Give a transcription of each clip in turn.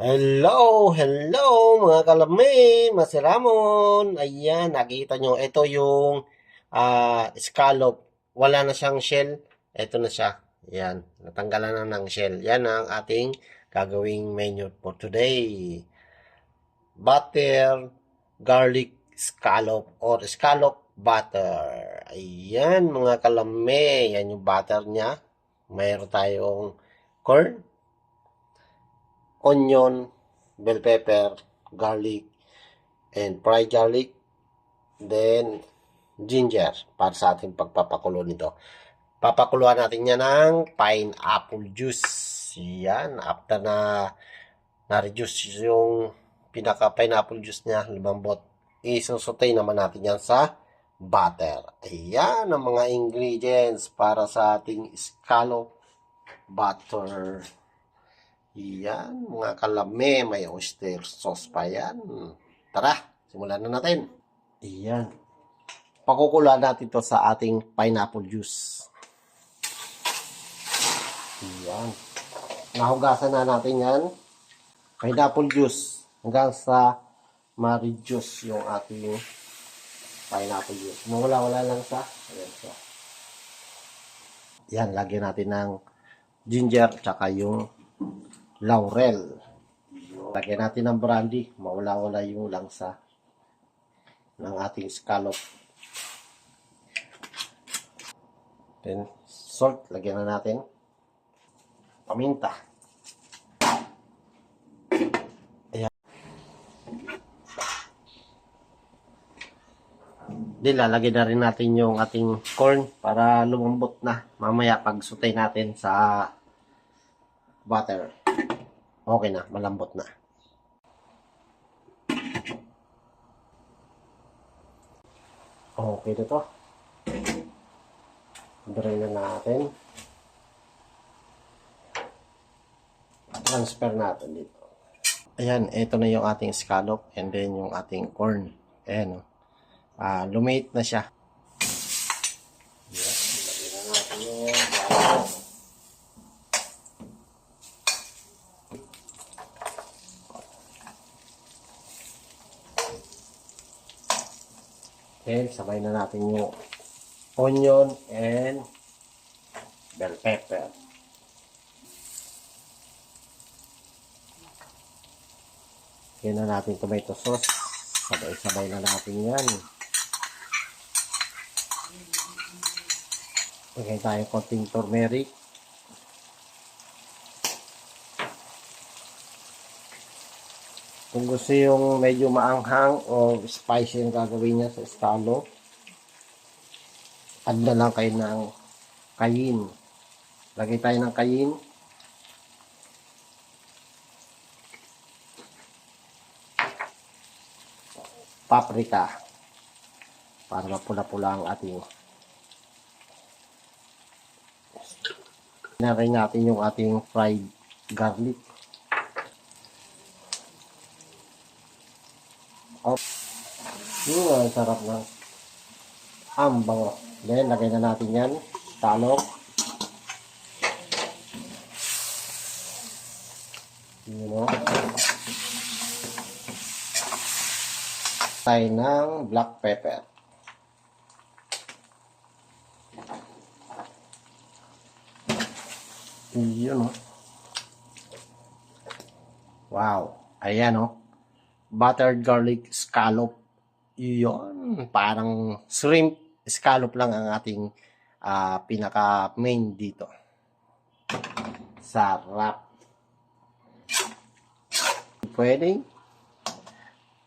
Hello, hello mga kalami, masiramon. Ayan, nakita nyo, ito yung scallop. Wala na siyang shell. Ito na siya. Ayan, natanggalan na ng shell. Yan ang ating gagawing menu for today. Butter, garlic scallop or scallop butter. Ayan mga kalami, yan yung butter niya. Mayroon tayong corn, onion, bell pepper, garlic, and fried garlic, then ginger para sa ating pagpapakulo nito. Papakuluan natin yan ng pineapple juice. Yan, after na-reduce yung pinaka-pineapple juice niya, lumambot, isusutay naman natin yan sa butter. Ayan ang mga ingredients para sa ating scallop butter. Yan, mga kalame, may oyster sauce pa yan. Tara, simulan na natin. Yan. Pakukulaan natin to sa ating pineapple juice. Yan. Nahugasan na natin yan. Pineapple juice. Hanggang sa ma-reduce yung ating pineapple juice. Mawala-wala lang sa. Ayan siya. Yan, lagyan natin ng ginger tsaka yung laurel. Lagyan natin ng brandy. Mawala-wala yung langsa ng ating scallop. Then, salt. Lagyan na natin. Paminta. Ayan. Then, lalagyan na rin natin yung ating corn para lumambot na. Mamaya pag sutay natin sa butter. Okay na, malambot na. Okay na to. Dry na natin. Transfer natin dito. Ayan, ito na yung ating scallop and then yung ating corn. Ayan, lumate na siya. Ayan, lagyan na natin yung butter. Then, sabay na natin yung onion and bell pepper. Yan na natin tomato sauce. Sabay-sabay na natin yan. Lagay tayo konting turmeric. Kung gusto yung medyo maanghang o spicy yung gagawin niya sa scallop, add na lang kayo ng cayenne. Lagay tayo ng cayenne. Paprika. Para mapula-pula ang ating. Narin natin yung ating fried garlic. Ang sarap ng ambango. Then, lagay na natin yan. Talong. Tayo ng black pepper. Yun, oh. Wow. Ayan, oh. Buttered garlic scallop. Yun. Parang shrimp scallop lang ang ating pinaka main dito. Sarap. Pwedeng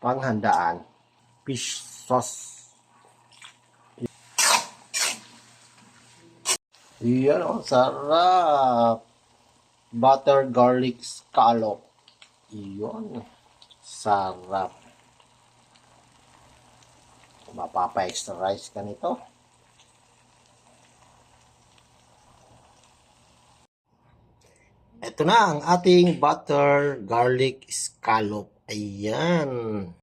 panghandaan. Fish sauce. Yan, oh, sarap. Butter garlic scallop. Yan. Sarap. Mapapa-extra rice ka nito. Ito na ang ating butter garlic scallop. Ayan.